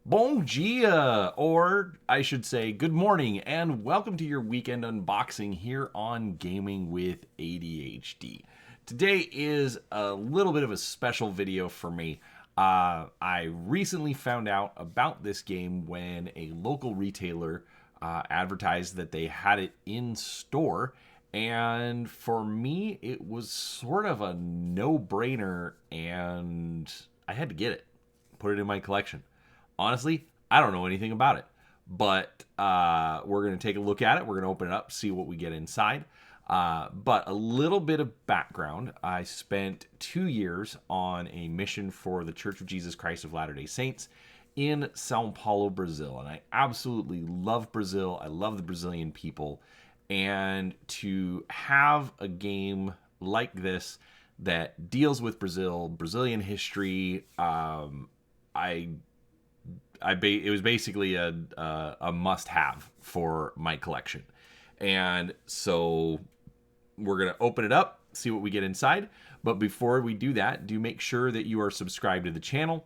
Bon dia, or I should say good morning, and welcome to your weekend unboxing here on Gaming with ADHD. Today is a little bit of a special video for me. I recently found out about this game when a local retailer advertised that they had it in store, and for me, it was sort of a no brainer, and I had to get it, put it in my collection. Honestly, I don't know anything about it, but we're going to take a look at it. We're going to open it up, see what we get inside. But a little bit of background. I spent 2 years on a mission for the Church of Jesus Christ of Latter-day Saints in Sao Paulo, Brazil. And I absolutely love Brazil. I love the Brazilian people. And to have a game like this that deals with Brazil, Brazilian history, it was basically a must have for my collection. And so we're going to open it up, see what we get inside. But before we do that, do make sure that you are subscribed to the channel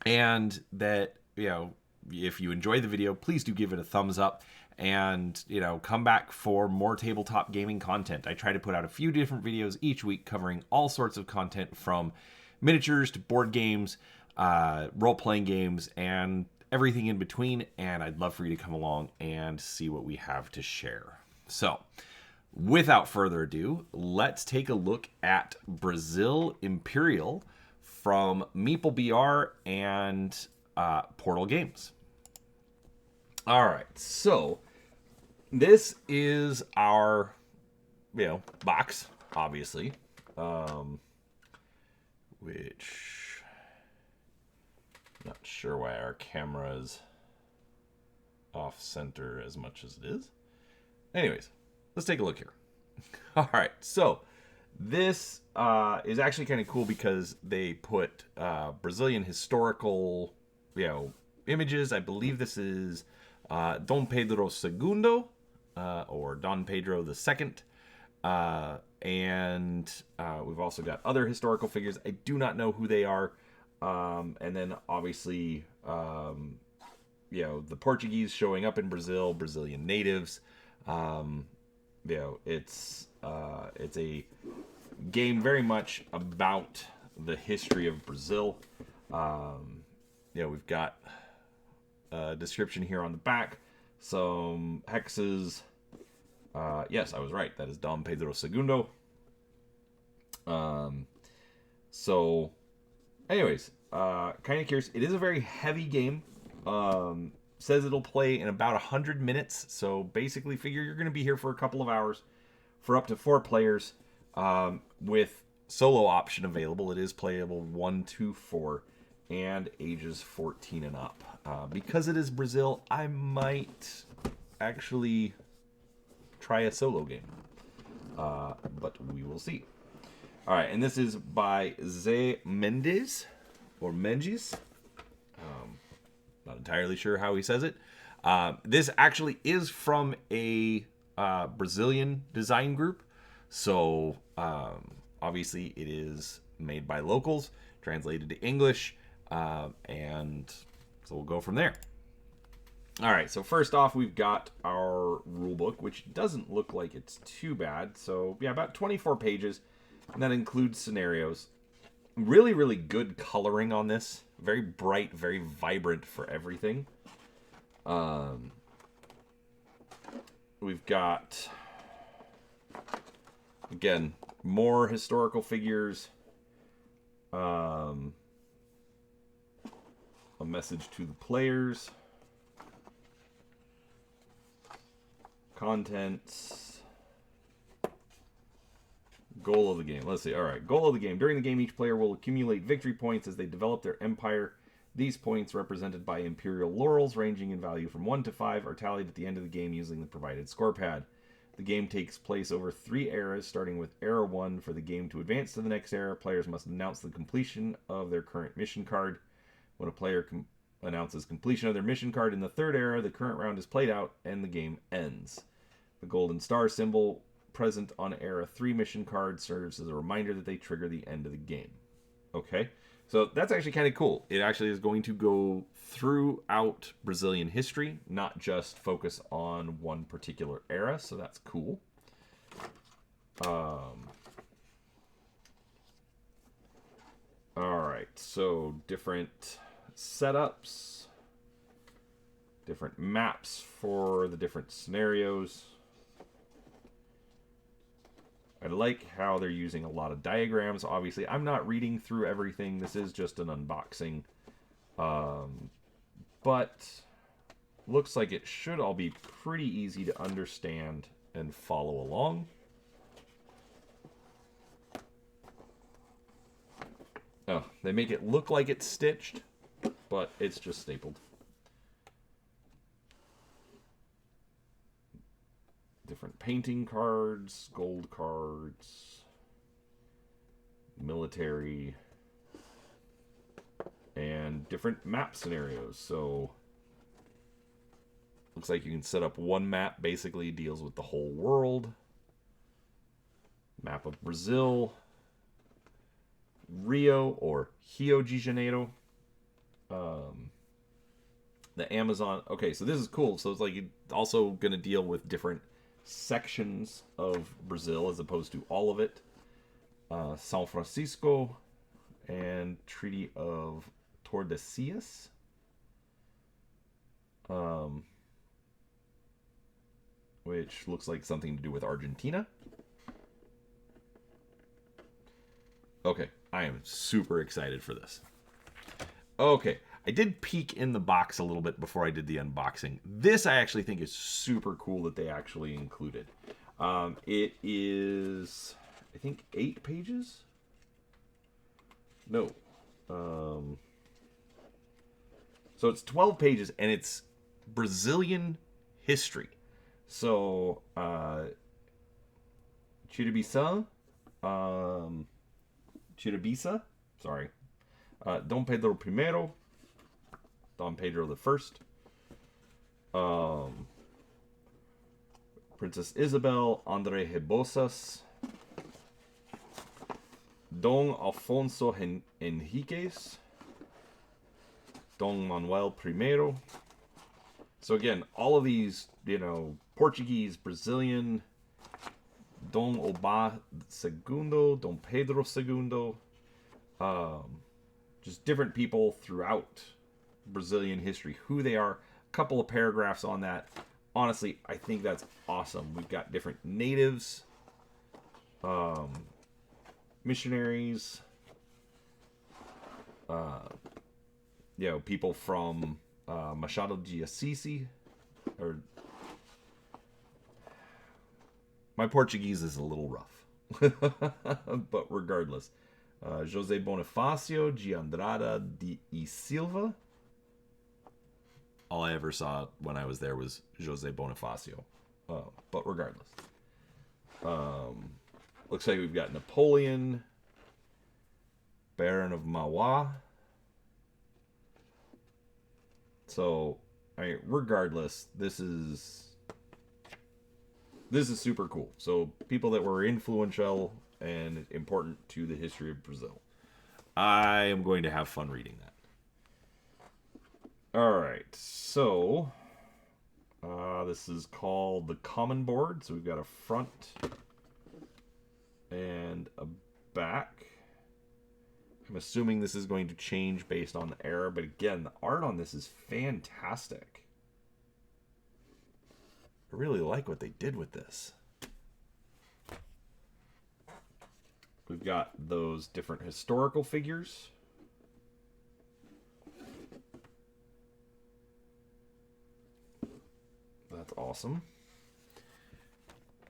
and that, if you enjoy the video, please do give it a thumbs up and, come back for more tabletop gaming content. I try to put out a few different videos each week covering all sorts of content from miniatures to board games, role-playing games, and everything in between, and I'd love for you to come along and see what we have to share. So, without further ado, let's take a look at Brazil Imperial from MeepleBR and Portal Games. All right, so this is our, box, obviously, which... Not sure why our camera is off center as much as it is. Anyways, let's take a look here. All right, so this is actually kind of cool because they put Brazilian historical, images. I believe this is Dom Pedro II or Don Pedro II. And we've also got other historical figures. I do not know who they are. And then obviously, the Portuguese showing up in Brazil, Brazilian natives. It's a game very much about the history of Brazil. We've got a description here on the back, some hexes. Yes, I was right. That is Dom Pedro II. So... Anyways, kind of curious. It is a very heavy game. Says it'll play in about 100 minutes. So basically figure you're going to be here for a couple of hours for up to 4 players with solo option available. It is playable 1 to 4 and ages 14 and up. Because it is Brazil, I might actually try a solo game. But we will see. All right, and this is by Zé Mendes, or Menges. Not entirely sure how he says it. This actually is from a Brazilian design group. So, obviously, it is made by locals, translated to English, and so we'll go from there. All right, so first off, we've got our rulebook, which doesn't look like it's too bad. So, yeah, about 24 pages. And that includes scenarios. Really, really good coloring on this. Very bright, very vibrant for everything. We've got, again, more historical figures. A message to the players. Contents. Goal of the game. Let's see. All right. Goal of the game. During the game, each player will accumulate victory points as they develop their empire. These points, represented by Imperial laurels, ranging in value from 1 to 5, are tallied at the end of the game using the provided score pad. The game takes place over 3 eras, starting with Era 1. For the game to advance to the next era, players must announce the completion of their current mission card. When a player announces completion of their mission card in the 3rd era, the current round is played out and the game ends. The golden star symbol present on Era 3 mission card serves as a reminder that they trigger the end of the game. Okay, So that's actually kind of cool. It actually is going to go throughout Brazilian history, not just focus on one particular era. So that's cool. All right, so different setups, different maps for the different scenarios. I like how they're using a lot of diagrams. Obviously, I'm not reading through everything. This is just an unboxing. But looks like it should all be pretty easy to understand and follow along. Oh, they make it look like it's stitched, but it's just stapled. Different painting cards, gold cards, military, and different map scenarios. So looks like you can set up one map, basically deals with the whole world. Map of Brazil, Rio or Rio de Janeiro, the Amazon. Okay, so this is cool. So it's like it's also going to deal with different sections of Brazil as opposed to all of it. São Francisco and Treaty of Tordesillas. Which looks like something to do with Argentina. Okay, I am super excited for this. Okay, I did peek in the box a little bit before I did the unboxing. This I actually think is super cool that they actually included. It is, I think, 8 pages? No. So it's 12 pages, and it's Brazilian history. So, Chiribisa, sorry. Dom Pedro I, Dom Pedro I, Princess Isabel, Andre Rebouças, Dom Alfonso Henriques, Dom Manuel I. So again, all of these, Portuguese, Brazilian, Dom Oba II, Dom Pedro II, just different people throughout Brazilian history, who they are. A couple of paragraphs on that. Honestly, I think that's awesome. We've got different natives, missionaries, people from Machado de Assis, or my Portuguese is a little rough, but regardless, José Bonifácio de Andrada e Silva. All I ever saw when I was there was José Bonifácio, but regardless, looks like we've got Napoleon, Baron of Mauá. So, regardless, this is super cool. So, people that were influential and important to the history of Brazil. I am going to have fun reading that. All right, so this is called the Common Board. So we've got a front and a back. I'm assuming this is going to change based on the era, but again, the art on this is fantastic. I really like what they did with this. We've got those different historical figures. That's awesome.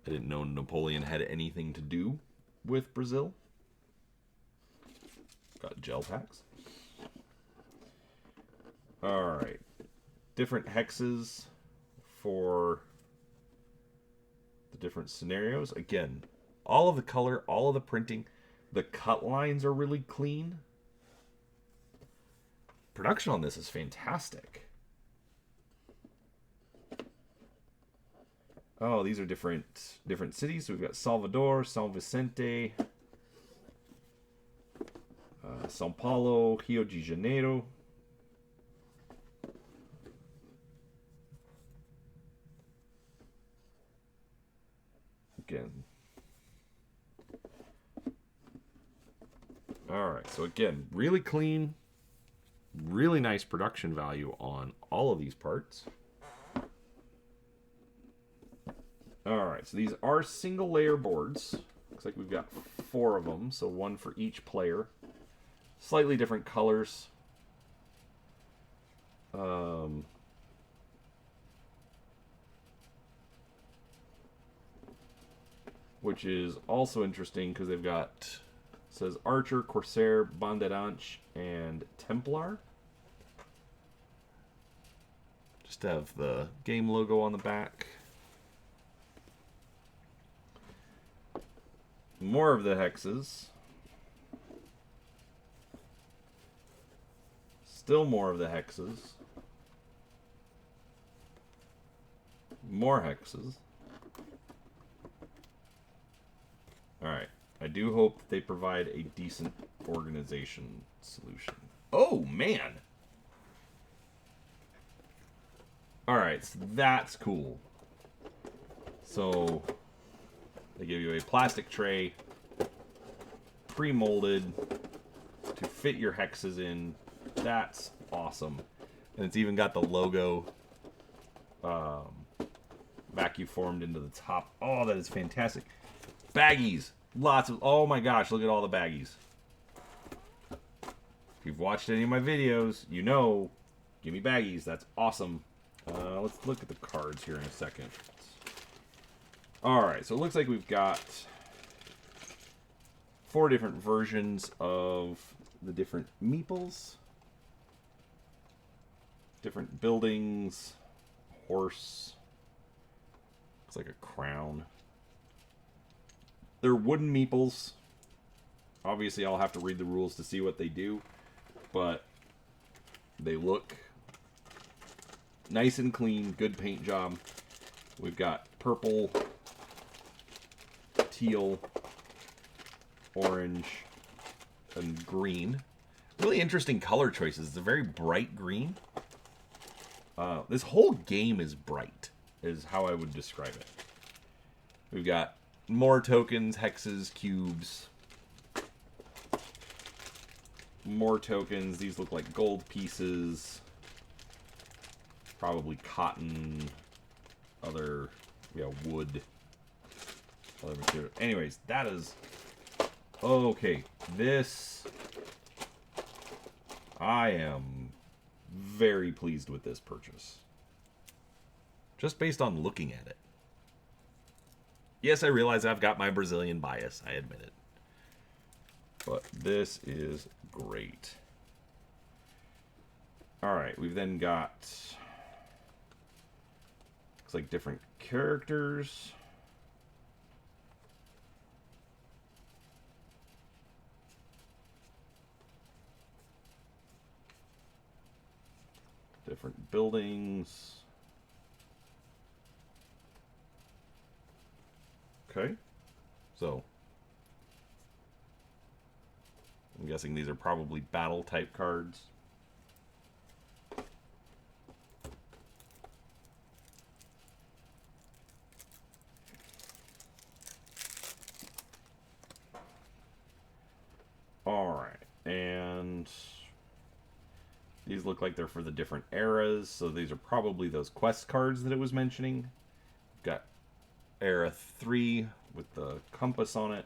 I didn't know Napoleon had anything to do with Brazil. Got gel packs. Alright. Different hexes for the different scenarios. Again, all of the color, all of the printing. The cut lines are really clean. Production on this is fantastic. Oh, these are different cities. So we've got Salvador, São Vicente, São Paulo, Rio de Janeiro. Again. Alright, so again, really clean, really nice production value on all of these parts. Alright, so these are single layer boards. Looks like we've got 4 of them, so 1 for each player. Slightly different colors. Which is also interesting because they've got, says Archer, Corsair, Banderanche, and Templar. Just have the game logo on the back. More of the hexes. Still more of the hexes. More hexes. Alright. I do hope that they provide a decent organization solution. Oh, man! Alright, so that's cool. So, they give you a plastic tray, pre-molded, to fit your hexes in. That's awesome. And it's even got the logo vacuum formed into the top. Oh, that is fantastic. Baggies. Lots of... Oh my gosh, look at all the baggies. If you've watched any of my videos, you know, give me baggies. That's awesome. Let's look at the cards here in a second. Alright, so it looks like we've got 4 different versions of the different meeples. Different buildings. Horse. Looks like a crown. They're wooden meeples. Obviously, I'll have to read the rules to see what they do. But they look nice and clean. Good paint job. We've got purple, teal, orange, and green. Really interesting color choices. It's a very bright green. This whole game is bright, is how I would describe it. We've got more tokens, hexes, cubes. More tokens. These look like gold pieces. Probably cotton. Other, yeah, wood. Other material. Anyways, that is... Okay, this... I am very pleased with this purchase. Just based on looking at it. Yes, I realize I've got my Brazilian bias. I admit it. But this is great. Alright, we've then got... Looks like different characters. Different buildings. Okay. So, I'm guessing these are probably battle type cards. Alright, and these look like they're for the different eras, so these are probably those quest cards that it was mentioning. We've got Era 3 with the compass on it.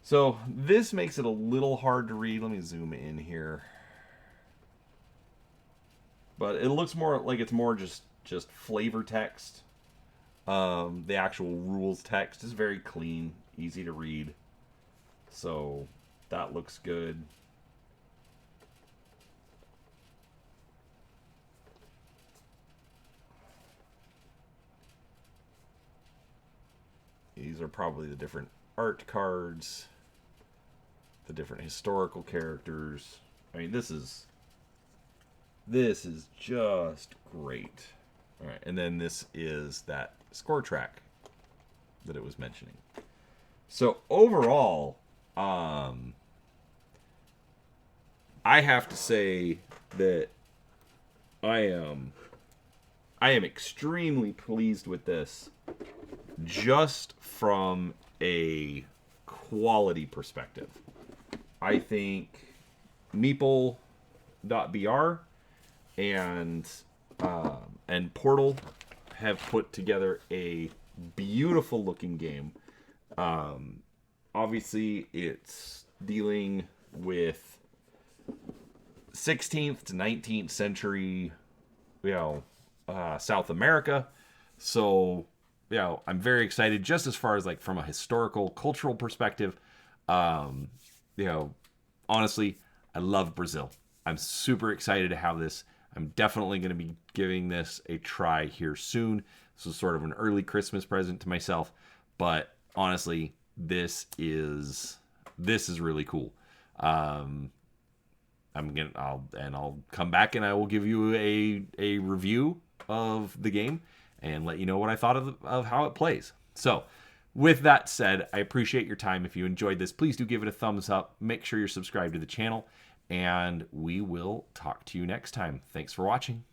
So this makes it a little hard to read. Let me zoom in here. But it looks more like it's more just flavor text. The actual rules text is very clean, easy to read. So that looks good. These are probably the different art cards, the different historical characters. I mean, this is just great. All right, and then this is that score track that it was mentioning. So overall, I have to say that I am I am extremely pleased with this, just from a quality perspective. I think MeepleBR and and Portal have put together a beautiful looking game. Obviously, it's dealing with 16th to 19th century, South America. So, I'm very excited just as far as like from a historical, cultural perspective. Um, you know, Honestly, I love Brazil. I'm super excited to have this. I'm definitely going to be giving this a try here soon. This is sort of an early Christmas present to myself, but honestly, this is really cool. Um, I'll come back and I will give you a review of the game and let you know what I thought of how it plays. So, with that said, I appreciate your time. If you enjoyed this, please do give it a thumbs up. Make sure you're subscribed to the channel, and we will talk to you next time. Thanks for watching.